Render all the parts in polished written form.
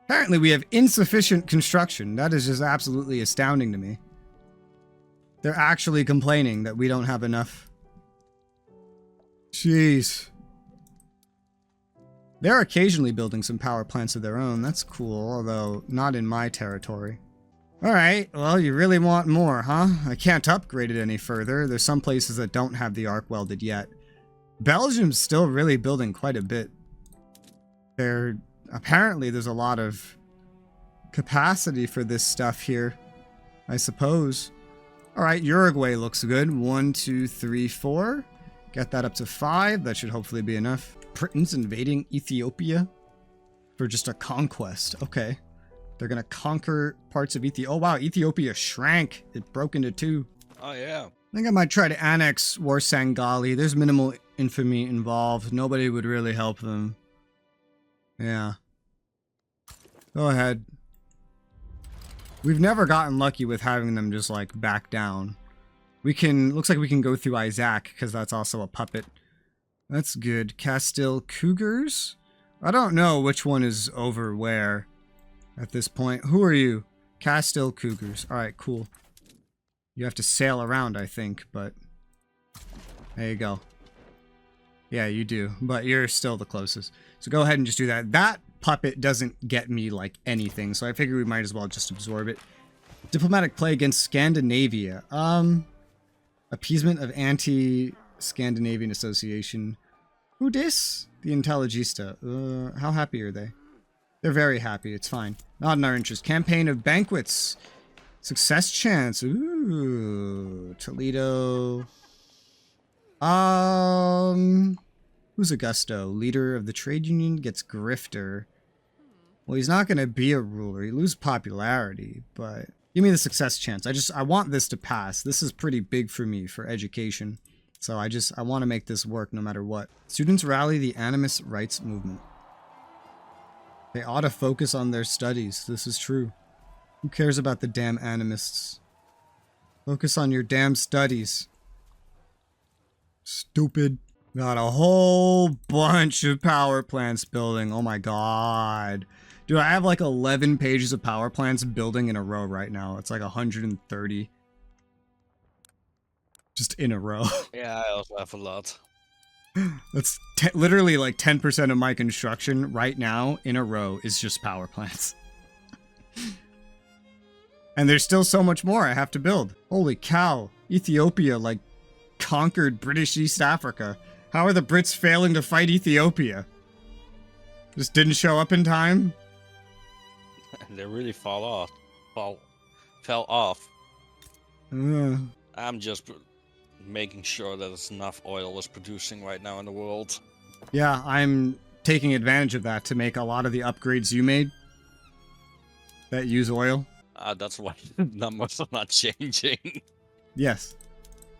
Apparently we have insufficient construction. That is just absolutely astounding to me. They're actually complaining that we don't have enough. Jeez. They're occasionally building some power plants of their own. That's cool, although not in my territory. Alright, well, you really want more, huh? I can't upgrade it any further. There's some places that don't have the arc welded yet. Belgium's still really building quite a bit. Apparently there's a lot of capacity for this stuff here, I suppose. Alright, Uruguay looks good. 1, 2, 3, 4. Get that up to 5. That should hopefully be enough. Britain's invading Ethiopia for just a conquest. Okay. They're gonna conquer parts of Ethiopia. Oh wow, Ethiopia shrank. It broke into 2. Oh yeah. I think I might try to annex Warsangali. There's minimal infamy involved. Nobody would really help them. Yeah. Go ahead. We've never gotten lucky with having them just like back down. Looks like we can go through Isaac because that's also a puppet. That's good. Castile Cougars? I don't know which one is over where at this point. Who are you? Castile Cougars. Alright, cool. You have to sail around, I think, but there you go. Yeah, you do, but you're still the closest. So go ahead and just do that. That puppet doesn't get me like anything, so I figure we might as well just absorb it. Diplomatic play against Scandinavia. Appeasement of anti-Scandinavian association. Who dis? The Intelligista. How happy are they? They're very happy. It's fine. Not in our interest. Campaign of banquets. Success chance. Ooh. Toledo. Who's Augusto? Leader of the trade union gets grifter. Well, he's not going to be a ruler. He loses popularity, but give me the success chance. I want this to pass. This is pretty big for me for education. So I want to make this work no matter what. Students rally the animist rights movement. They ought to focus on their studies. This is true. Who cares about the damn animists? Focus on your damn studies. Stupid. Got a whole bunch of power plants building. Oh my god. Dude, I have like 11 pages of power plants building in a row right now. It's like 130. Just in a row. Yeah, I also have a lot. That's literally like 10% of my construction right now in a row is just power plants. And there's still so much more I have to build. Holy cow. Ethiopia like conquered British East Africa. How are the Brits failing to fight Ethiopia? Just didn't show up in time? They really fell off. I'm just making sure that there's enough oil is producing right now in the world. Yeah, I'm taking advantage of that to make a lot of the upgrades you made that use oil. That's why the numbers are not changing. Yes.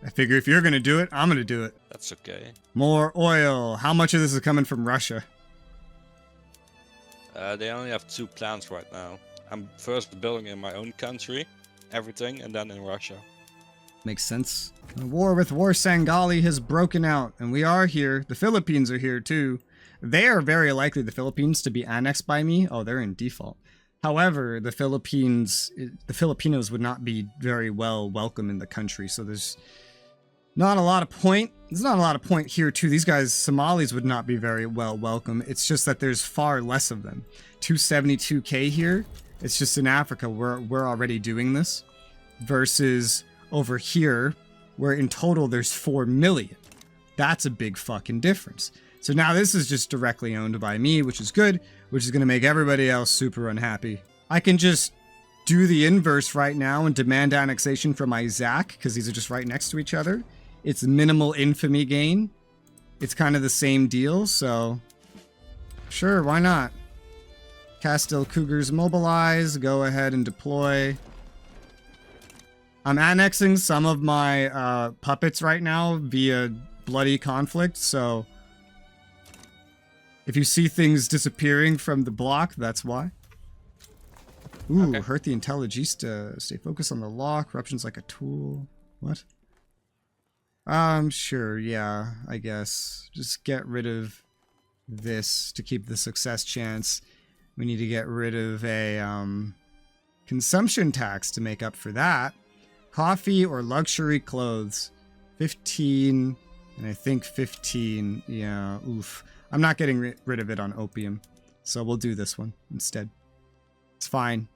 I figure if you're gonna do it, I'm gonna do it. That's okay. More oil. How much of this is coming from Russia? They only have 2 plants right now. I'm first building in my own country, everything, and then in Russia. Makes sense. The war with Warsangali has broken out, and we are here. The Philippines are here too. They are very likely, the Philippines, to be annexed by me. Oh, they're in default. However, the Filipinos would not be very well welcome in the country, so there's not a lot of point. There's not a lot of point here too. These guys, Somalis, would not be very well welcome. It's just that there's far less of them. 272k here. It's just in Africa we're already doing this, versus over here where in total there's 4 million. That's a big fucking difference. So now this is just directly owned by me, which is good, which is going to make everybody else super unhappy. I can just do the inverse right now and demand annexation from Isaac, because these are just right next to each other. It's minimal infamy gain. It's kind of the same deal, so sure, why not? Castile Cougars mobilize, go ahead and deploy. I'm annexing some of my puppets right now via bloody conflict, so if you see things disappearing from the block, that's why. Ooh, okay. Hurt the Intelligista. Stay focused on the law. Corruption's like a tool. What? Sure, yeah, I guess. Just get rid of this to keep the success chance. We need to get rid of a consumption tax to make up for that. Coffee or luxury clothes. 15, and I think 15. Yeah, oof. I'm not getting rid of it on opium, so we'll do this one instead. It's fine.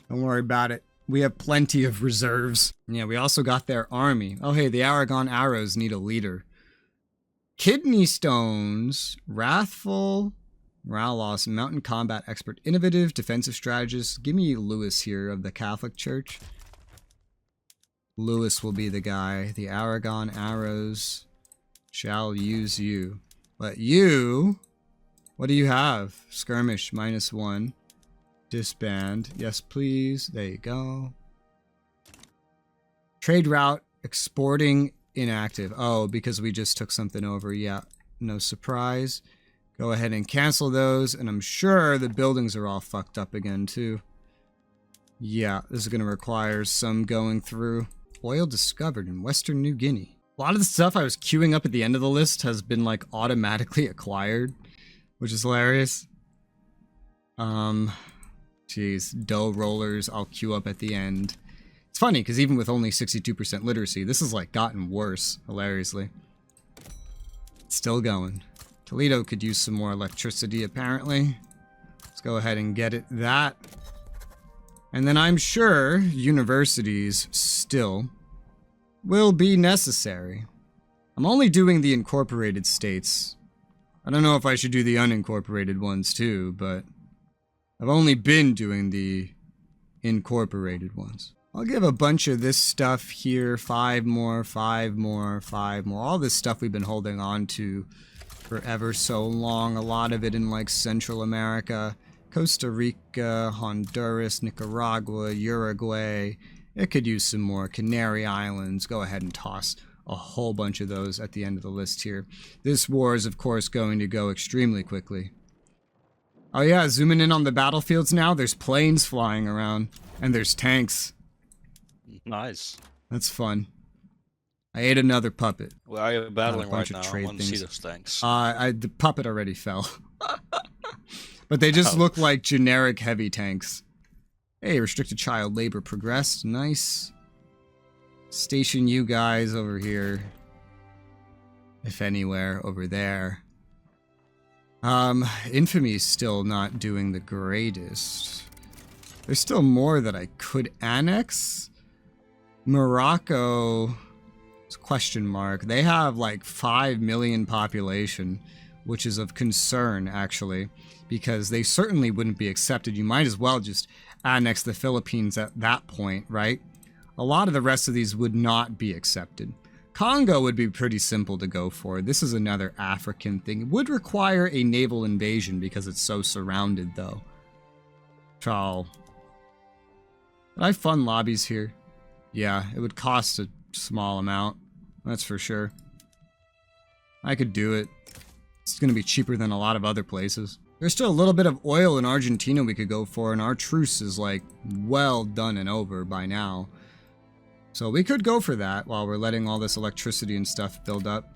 Don't worry about it. We have plenty of reserves. Yeah, we also got their army. Oh, hey, the Aragon Arrows need a leader. Kidney Stones, Wrathful, Morale Loss, Mountain Combat Expert, Innovative, Defensive Strategist. Give me Lewis here of the Catholic Church. Lewis will be the guy. The Aragon Arrows shall use you. But you, what do you have? Skirmish, -1. Disband. Yes, please. There you go. Trade route, exporting, inactive. Oh, because we just took something over. Yeah, no surprise. Go ahead and cancel those, and I'm sure the buildings are all fucked up again, too. Yeah, this is going to require some going through. Oil discovered in Western New Guinea. A lot of the stuff I was queuing up at the end of the list has been, like, automatically acquired, which is hilarious. Jeez, dough rollers I'll queue up at the end. It's funny, because even with only 62% literacy, this has, like, gotten worse, hilariously. It's still going. Toledo could use some more electricity, apparently. Let's go ahead and get it that. And then I'm sure universities still will be necessary. I'm only doing the incorporated states. I don't know if I should do the unincorporated ones too, but I've only been doing the incorporated ones. I'll give a bunch of this stuff here. 5 more, 5 more, 5 more. All this stuff we've been holding on to for ever so long. A lot of it in like Central America, Costa Rica, Honduras, Nicaragua, Uruguay. It could use some more. Canary Islands. Go ahead and toss a whole bunch of those at the end of the list here. This war is, of course, going to go extremely quickly. Oh yeah, zooming in on the battlefields now. There's planes flying around, and there's tanks. Nice. That's fun. I ate another puppet. Where are you battling right now? Trade I want to see things. those tanks. The puppet already fell. But they just look like generic heavy tanks. Hey, restricted child labor progressed. Nice. Station you guys over here. If anywhere, over there. Infamy's still not doing the greatest. There's still more that I could annex. Morocco, question mark. They have like 5 million population, which is of concern actually, because they certainly wouldn't be accepted. You might as well just annex the Philippines at that point, right? A lot of the rest of these would not be accepted. Congo would be pretty simple to go for. This is another African thing. It would require a naval invasion because it's so surrounded though. But I have fun lobbies here. Yeah, it would cost a small amount. That's for sure. I could do it. It's going to be cheaper than a lot of other places. There's still a little bit of oil in Argentina we could go for, and our truce is like well done and over by now. So we could go for that while we're letting all this electricity and stuff build up.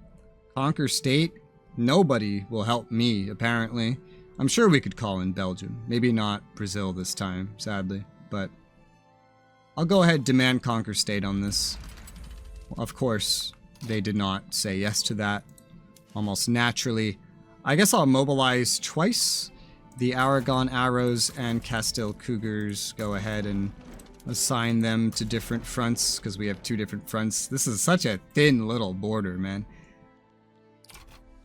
Conquer state? Nobody will help me, apparently. I'm sure we could call in Belgium. Maybe not Brazil this time, sadly. But I'll go ahead and demand conquer state on this. Of course, they did not say yes to that. Almost naturally. I guess I'll mobilize twice. The Aragon Arrows and Castile Cougars. Go ahead and assign them to different fronts, because we have 2 different fronts. This is such a thin little border, man.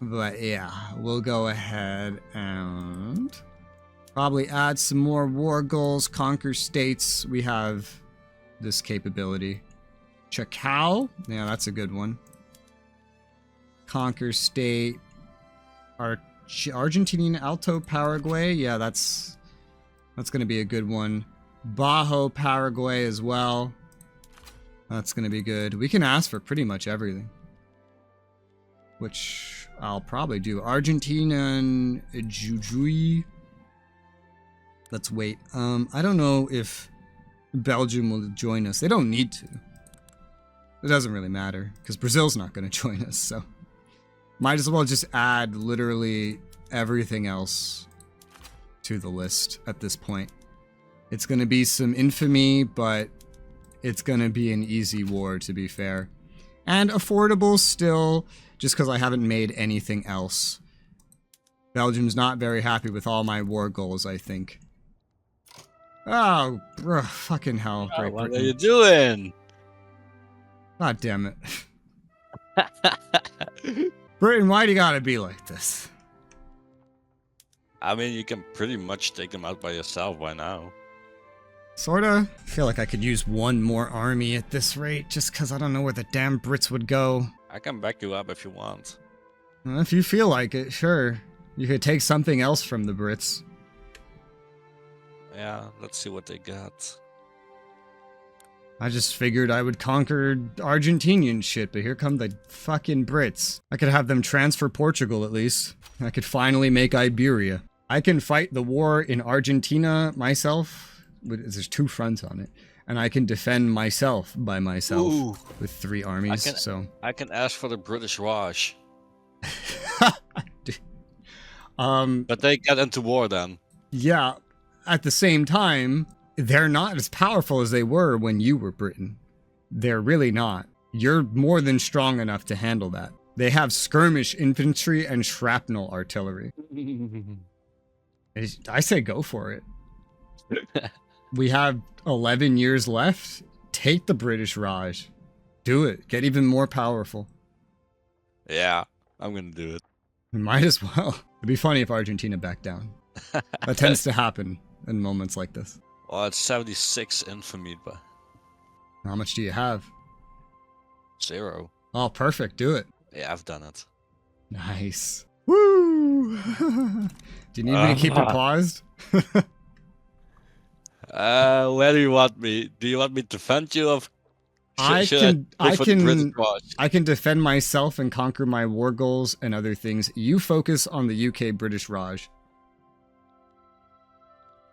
But yeah, we'll go ahead and probably add some more war goals, conquer states. We have this capability. Chacao? Yeah, that's a good one. Conquer state. Argentinian Alto Paraguay? Yeah, that's going to be a good one. Bajo Paraguay as well. That's going to be good. We can ask for pretty much everything, which I'll probably do. Argentina and Jujuy. Let's wait. I don't know if Belgium will join us. They don't need to. It doesn't really matter, because Brazil's not going to join us, so might as well just add literally everything else to the list at this point. It's going to be some infamy, but it's going to be an easy war, to be fair. And affordable still, just because I haven't made anything else. Belgium's not very happy with all my war goals, I think. Oh, bro, fucking hell. Oh, Great what Britain. are you doing? God damn it. Britain, why do you gotta be like this? I mean, you can pretty much take them out by yourself by now. Sorta. I feel like I could use one more army at this rate, just because I don't know where the damn Brits would go. I can back you up if you want. Well, if you feel like it, sure. You could take something else from the Brits. Yeah, let's see what they got. I just figured I would conquer Argentinian shit, but here come the fucking Brits. I could have them transfer Portugal at least. I could finally make Iberia. I can fight the war in Argentina myself. There's 2 fronts on it. And I can defend myself by myself. Ooh. With 3 armies, I can ask for the British Raj. But they get into war then. Yeah, at the same time, they're not as powerful as they were when you were Britain. They're really not. You're more than strong enough to handle that. They have skirmish infantry and shrapnel artillery. I say go for it. We have 11 years left. Take the British Raj. Do it. Get even more powerful. Yeah, I'm gonna do it. We might as well. It'd be funny if Argentina backed down. That tends to happen in moments like this. Well, it's 76 infamy, but How much do you have? 0. Oh, perfect. Do it. Yeah, I've done it. Nice. Woo! Do you need me to keep it paused? Where do you want me? Do you want me to defend you of? I can defend myself and conquer my war goals and other things. You focus on the UK British Raj.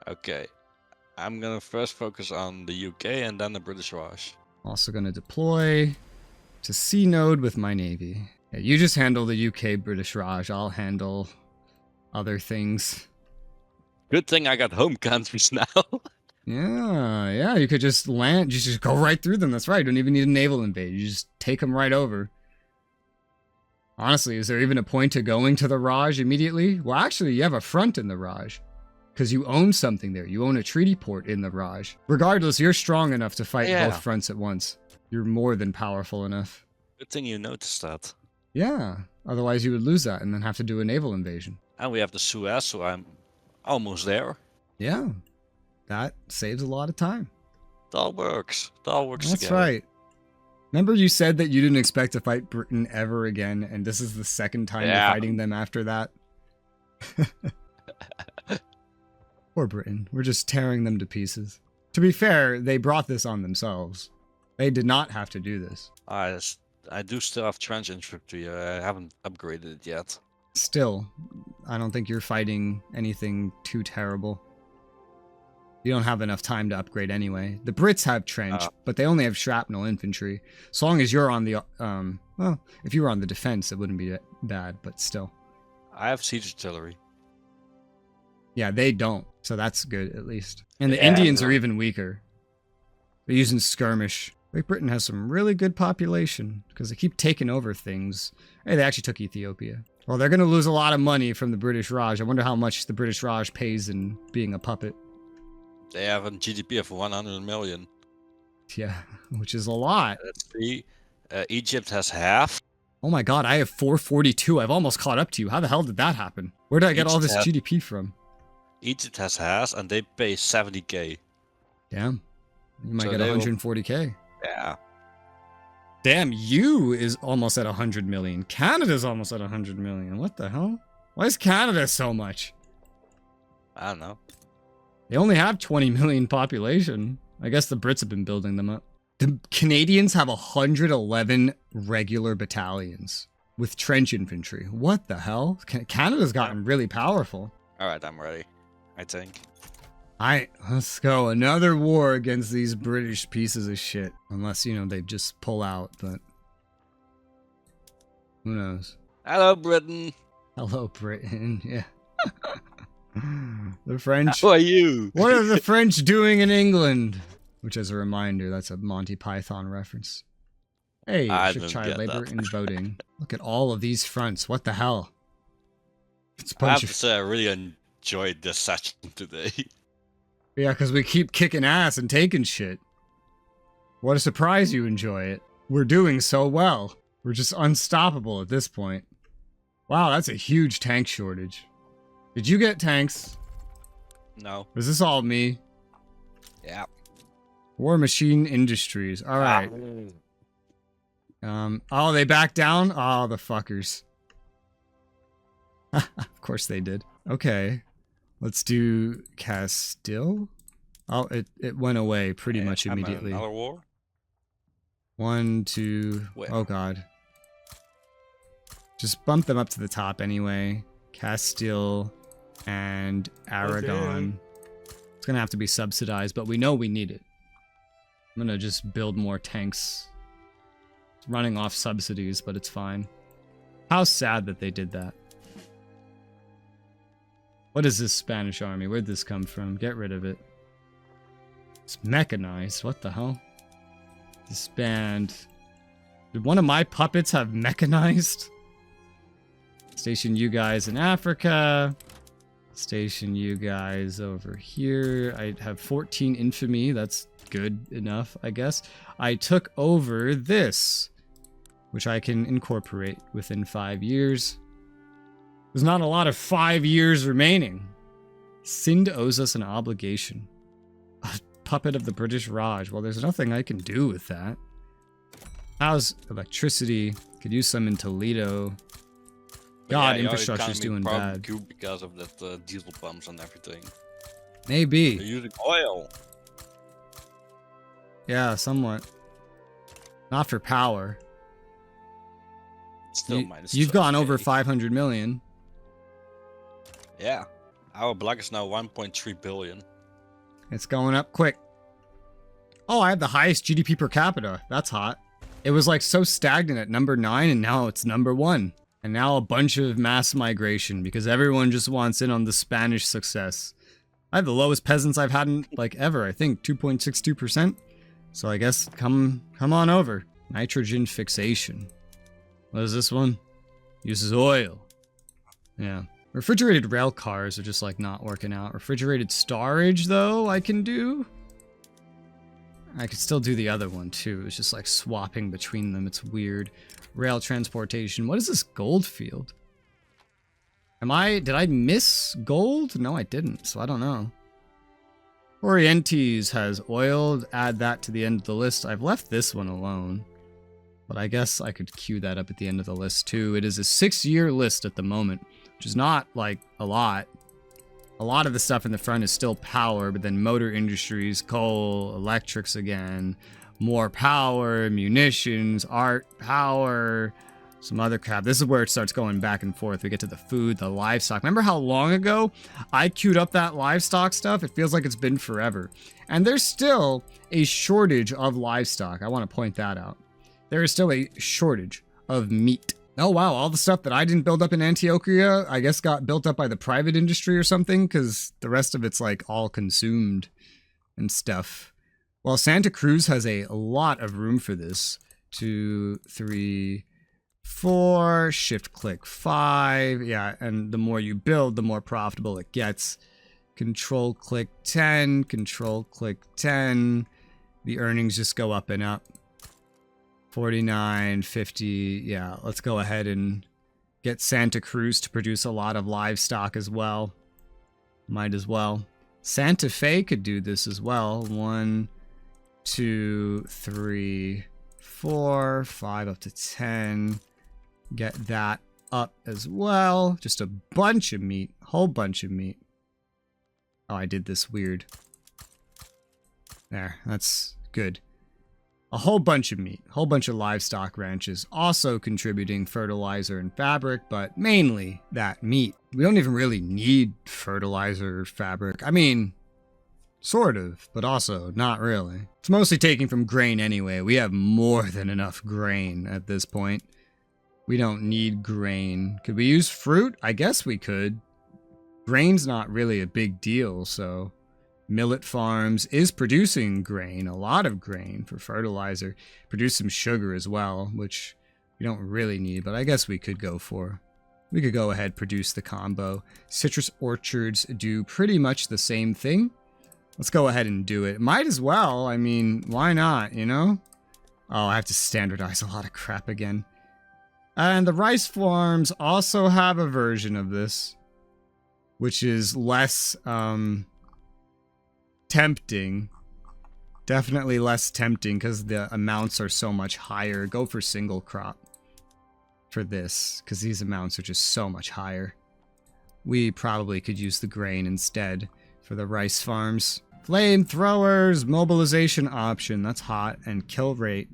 Okay. I'm gonna first focus on the UK and then the British Raj. Also gonna deploy to C node with my navy. Yeah, you just handle the UK British Raj. I'll handle other things. Good thing I got home countries now. Yeah, you could just land, you just go right through them. That's right. You don't even need a naval invade. You just take them right over. Honestly, is there even a point to going to the Raj immediately? Well, actually, you have a front in the Raj. Because you own something there. You own a treaty port in the Raj. Regardless, you're strong enough to fight both fronts at once. You're more than powerful enough. Good thing you noticed that. Yeah, otherwise you would lose that and then have to do a naval invasion. And we have the Suez, so I'm almost there. Yeah, that saves a lot of time. It all works. It all works That's together. right. Remember you said that you didn't expect to fight Britain ever again, and this is the second time you're fighting them after that? Poor Britain. We're just tearing them to pieces. To be fair, they brought this on themselves. They did not have to do this. I do still have trench infantry. I haven't upgraded it yet. Still, I don't think you're fighting anything too terrible. You don't have enough time to upgrade anyway. The Brits have trench, but they only have shrapnel infantry. So long as you're on the, well, if you were on the defense, it wouldn't be bad, but still. I have siege artillery. Yeah, they don't. So that's good, at least. And the Indians are even weaker. They're using skirmish. Great Britain has some really good population, because they keep taking over things. Hey, they actually took Ethiopia. Well, they're going to lose a lot of money from the British Raj. I wonder how much the British Raj pays in being a puppet. They have a GDP of 100 million. Yeah, which is a lot. Let's see. Egypt has half. Oh my god, I have 442. I've almost caught up to you. How the hell did that happen? Where did I get all this GDP from? Egypt has half, and they pay 70k. Damn. You might get 140k. Yeah. Damn, you is almost at 100 million. Canada's almost at 100 million. What the hell? Why is Canada so much? I don't know. They only have 20 million population. I guess the Brits have been building them up. The Canadians have 111 regular battalions with trench infantry. What the hell? Canada's gotten really powerful. Alright, I'm ready. I think. Alright, let's go. Another war against these British pieces of shit. Unless, you know, they just pull out, but... who knows? Hello, Britain. Hello, Britain. Yeah. The French. How are you? What are the French doing in England? Which, as a reminder, that's a Monty Python reference. Hey, I should didn't child get labor that. in voting. Look at all of these fronts. What the hell? It's a I have bunch to of... say, I really enjoyed this session today. Yeah, because we keep kicking ass and taking shit. What a surprise you enjoy it. We're doing so well. We're just unstoppable at this point. Wow, that's a huge tank shortage. Did you get tanks? No. Was this all me? Yeah. War Machine Industries. All right. Oh, they backed down? Oh, the fuckers. Of course they did. Okay. Let's do Castile. Oh, it went away pretty much I'm in immediately. another war? 1, 2. Where? Oh, God. Just bump them up to the top anyway. Castile and Aragon. It's going to have to be subsidized, but we know we need it. I'm going to just build more tanks. It's running off subsidies, but it's fine. How sad that they did that. What is this Spanish army? Where'd this come from? Get rid of it. It's mechanized. What the hell? Disband. Did one of my puppets have mechanized? Station you guys in Africa. Station you guys over here. I have 14 infamy. That's good enough, I guess. I took over this, which I can incorporate within 5 years. There's not a lot of 5 years remaining. Sind owes us an obligation. A puppet of the British Raj. Well, there's nothing I can do with that. How's electricity? Could use some in Toledo. God, yeah, infrastructure's doing bad. Because of that diesel pumps and everything. Maybe. They're using oil. Yeah, somewhat. Not for power. Still minus You've gone 12K. over 500 million. Yeah. Our block is now 1.3 billion. It's going up quick. Oh, I have the highest GDP per capita. That's hot. It was like so stagnant at number 9 and now it's number 1. And now a bunch of mass migration because everyone just wants in on the Spanish success. I have the lowest peasants I've had in like ever. I think 2.62%. So I guess come on over. Nitrogen fixation. What is this one? Uses oil. Yeah. Refrigerated rail cars are just like not working out. Refrigerated storage though I can do. I could still do the other one too. It's just like swapping between them. It's weird. Rail transportation. What is this gold field? Did I miss gold? No, I didn't, so I don't know. Orientes has oil. Add that to the end of the list. I've left this one alone. But I guess I could queue that up at the end of the list too. It is a 6-year list at the moment, which is not like a lot. A lot of the stuff in the front is still power, but then motor industries, coal, electrics again, more power, munitions, art, power, some other crap. This is where it starts going back and forth. We get to the food, the livestock. Remember how long ago I queued up that livestock stuff? It feels like it's been forever. And there's still a shortage of livestock. I want to point that out. There is still a shortage of meat. Oh wow, all the stuff that I didn't build up in Antioquia, I guess got built up by the private industry or something, because the rest of it's like all consumed and stuff. Well, Santa Cruz has a lot of room for this. 2, 3, 4, shift click 5. Yeah, and the more you build, the more profitable it gets. Control click 10, control click 10. The earnings just go up and up. 49, 50, yeah, let's go ahead and get Santa Cruz to produce a lot of livestock as well. Might as well. Santa Fe could do this as well. 1, 2, 3, 4, 5, up to 10. Get that up as well. Just a bunch of meat, whole bunch of meat. Oh, I did this weird. There, that's good. A whole bunch of meat, whole bunch of livestock ranches, also contributing fertilizer and fabric, but mainly that meat. We don't even really need fertilizer or fabric. I mean, sort of, but also not really. It's mostly taking from grain anyway. We have more than enough grain at this point. We don't need grain. Could we use fruit? I guess we could. Grain's not really a big deal, so Millet Farms is producing grain, a lot of grain for fertilizer. Produce some sugar as well, which we don't really need, but I guess we could go for. We could go ahead, produce the combo. Citrus orchards do pretty much the same thing. Let's go ahead and do it. Might as well. I mean, why not, you know? Oh, I have to standardize a lot of crap again. And the rice farms also have a version of this, which is less tempting. Definitely less tempting because the amounts are so much higher. Go for single crop for this, because these amounts are just so much higher. We probably could use the grain instead for the rice farms. Flamethrowers, mobilization option, that's hot, and kill rate.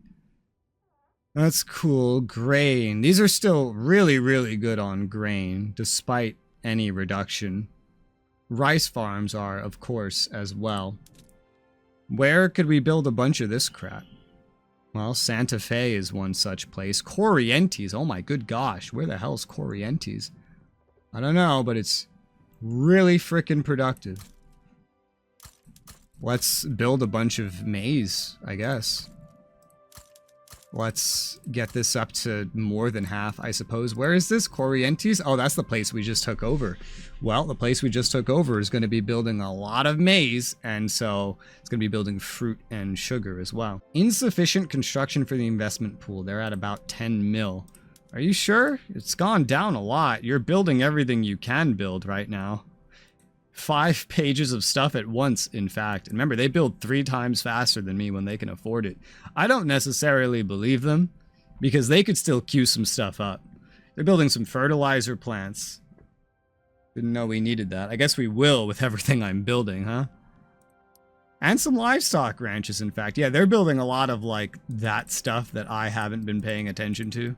That's cool. Grain. These are still really, really good on grain, despite any reduction. Rice farms are, of course, as well. Where could we build a bunch of this crap? Well, Santa Fe is one such place. Corrientes, oh my good gosh, where the hell's Corrientes? I don't know, but it's really frickin' productive. Let's build a bunch of maize, I guess. Let's get this up to more than half, I suppose. Where is this? Corrientes? Oh, that's the place we just took over. Well, the place we just took over is going to be building a lot of maize, and so it's going to be building fruit and sugar as well. Insufficient construction for the investment pool. They're at about 10 mil. Are you sure? It's gone down a lot. You're building everything you can build right now. 5 pages of stuff at once, in fact. Remember, they build 3 times faster than me when they can afford it. I don't necessarily believe them, because they could still queue some stuff up. They're building some fertilizer plants. Didn't know we needed that. I guess we will with everything I'm building, huh? And some livestock ranches, in fact. Yeah, they're building a lot of, like, that stuff that I haven't been paying attention to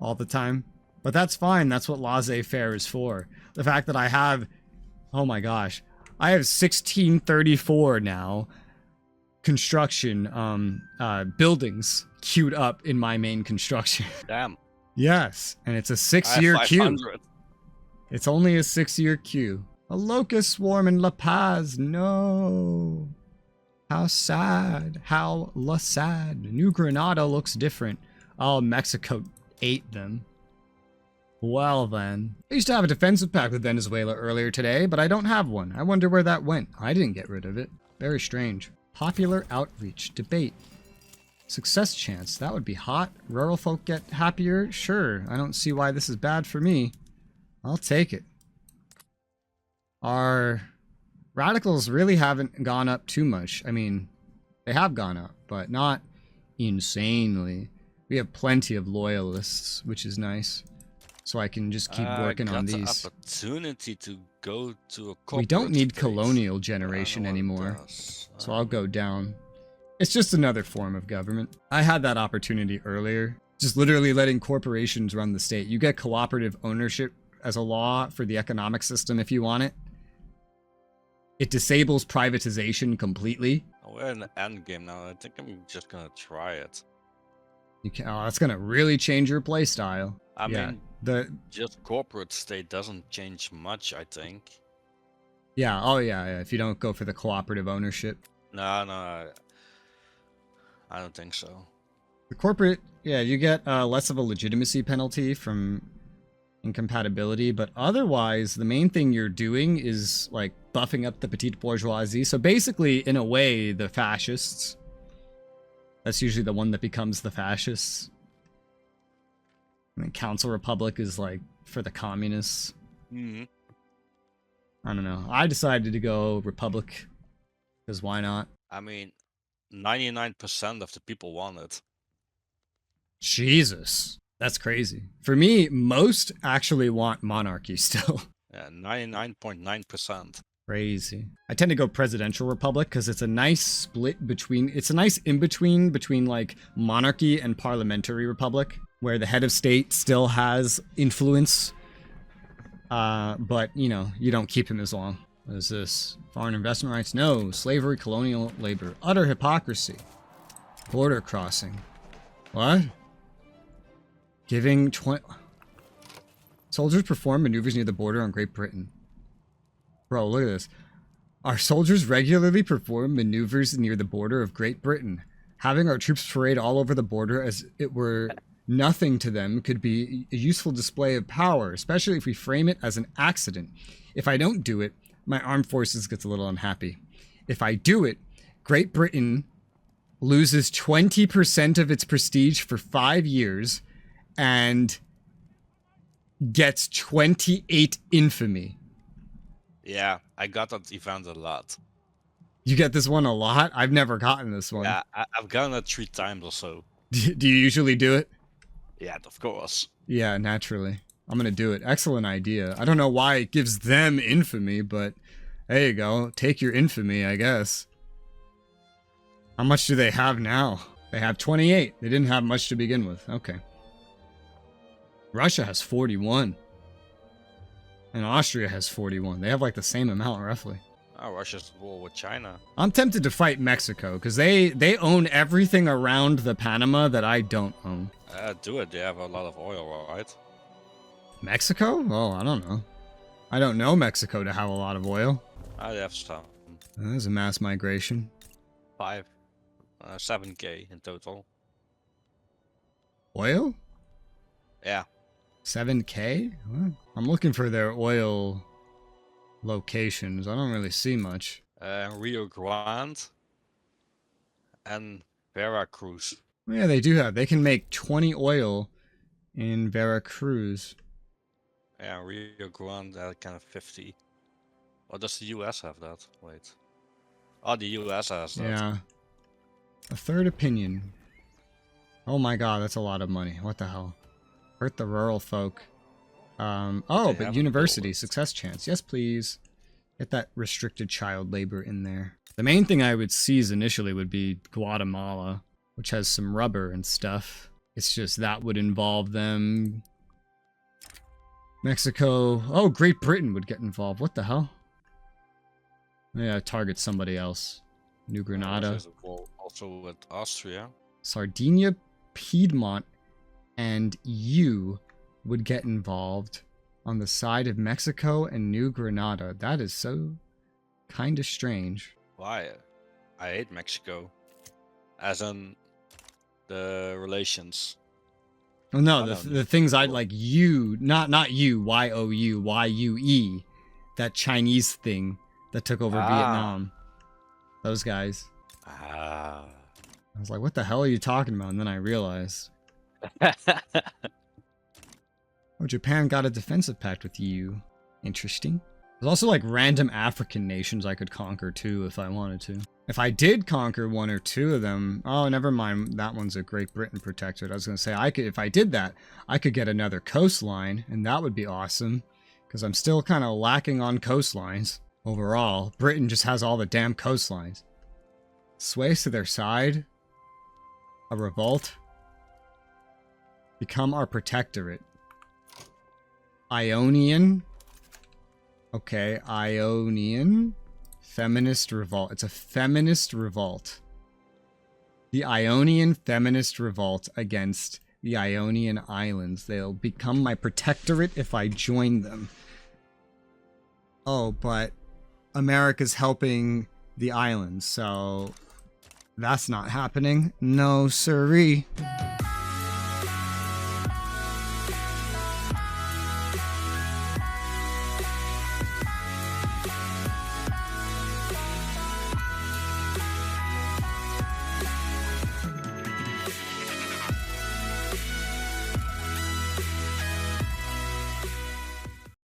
all the time. But that's fine. That's what laissez-faire is for. The fact that I have... Oh my gosh. I have 1634 now construction buildings queued up in my main construction. Damn. Yes, and it's a 6-year queue. It's only a 6-year queue. A locust swarm in La Paz. No. How sad. How la sad. New Granada looks different. Oh, Mexico ate them. Well then. I used to have a defensive pact with Venezuela earlier today, but I don't have one. I wonder where that went. I didn't get rid of it. Very strange. Popular outreach. Debate. Success chance. That would be hot. Rural folk get happier? Sure. I don't see why this is bad for me. I'll take it. Our radicals really haven't gone up too much. I mean, they have gone up, but not insanely. We have plenty of loyalists, which is nice. So I can just keep working on these. Opportunity to go to a we don't need colonial generation anymore, so I'll go down. It's just another form of government. I had that opportunity earlier. Just literally letting corporations run the state. You get cooperative ownership as a law for the economic system if you want it. It disables privatization completely. We're in the end game now. I think I'm just gonna try it. You can, oh, that's gonna really change your play style. I mean, just corporate state doesn't change much, I think. Yeah, oh yeah, if you don't go for the cooperative ownership. No, I don't think so. The corporate, yeah, you get less of a legitimacy penalty from incompatibility, but otherwise, the main thing you're doing is, like, buffing up the petite bourgeoisie. So basically, in a way, the fascists. That's usually the one that becomes the fascists. And then Council Republic is, like, for the communists. Mm-hmm. I don't know. I decided to go Republic, because why not? I mean, 99% of the people want it. Jesus. That's crazy. For me, most actually want monarchy still. Yeah, 99.9%. Crazy. I tend to go presidential republic because it's a nice split between, it's a nice in-between between like monarchy and parliamentary republic, where the head of state still has influence, but you know, you don't keep him as long. What is this? Foreign investment rights? No. Slavery, colonial labor. Utter hypocrisy. Border crossing. What? Giving 20... Soldiers perform maneuvers near the border on Great Britain. Bro, look at this. Our soldiers regularly perform maneuvers near the border of Great Britain. Having our troops parade all over the border as it were nothing to them could be a useful display of power, especially if we frame it as an accident. If I don't do it, my armed forces gets a little unhappy. If I do it, Great Britain loses 20% of its prestige for 5 years and gets 28 infamy. Yeah, I got that event a lot. You get this one a lot? I've never gotten this one. Yeah, I've gotten it 3 times or so. Do you usually do it? Yeah, of course. Yeah, naturally. I'm gonna do it. Excellent idea. I don't know why it gives them infamy, but there you go. Take your infamy, I guess. How much do they have now? They have 28. They didn't have much to begin with. Okay. Russia has 41. And Austria has 41. They have like the same amount, roughly. Oh, Russia's at war with China. I'm tempted to fight Mexico, because they own everything around the Panama that I don't own. Do it. They have a lot of oil, right? Mexico? Oh, I don't know. I don't know Mexico to have a lot of oil. They have some. There's a mass migration. 7k in total. Oil? Yeah. 7k? What? I'm looking for their oil locations. I don't really see much. Rio Grande and Veracruz. Yeah, they do have. They can make 20 oil in Veracruz. Yeah, Rio Grande kind of 50. Or does the US have that? Wait. Oh, the US has that. Yeah. A third opinion. Oh my god, that's a lot of money. What the hell? Hurt the rural folk. Oh, but university, success chance. Yes, please. Get that restricted child labor in there. The main thing I would seize initially would be Guatemala, which has some rubber and stuff. It's just that would involve them. Mexico. Oh, Great Britain would get involved. What the hell? Yeah, target somebody else. New Granada. Also with Austria. Sardinia, Piedmont, and you would get involved on the side of Mexico and New Granada. That is so kind of strange. Why? I hate Mexico. As in the relations. Oh no, the things I'd like you, not you, Y-O-U, Y-U-E, that Chinese thing that took over Vietnam. Those guys. I was like, what the hell are you talking about? And then I realized. Oh, Japan got a defensive pact with you. Interesting. There's also like random African nations I could conquer too if I wanted to. If I did conquer 1 or 2 of them, oh, never mind. That one's a Great Britain protectorate. I was gonna say I could, if I did that, I could get another coastline, and that would be awesome. Because I'm still kind of lacking on coastlines overall. Britain just has all the damn coastlines. Sways to their side. A revolt. Become our protectorate. Ionian. Okay, Ionian. Feminist revolt. It's a feminist revolt. The Ionian feminist revolt against the Ionian Islands. They'll become my protectorate if I join them. Oh, but America's helping the islands, so that's not happening. No, siree.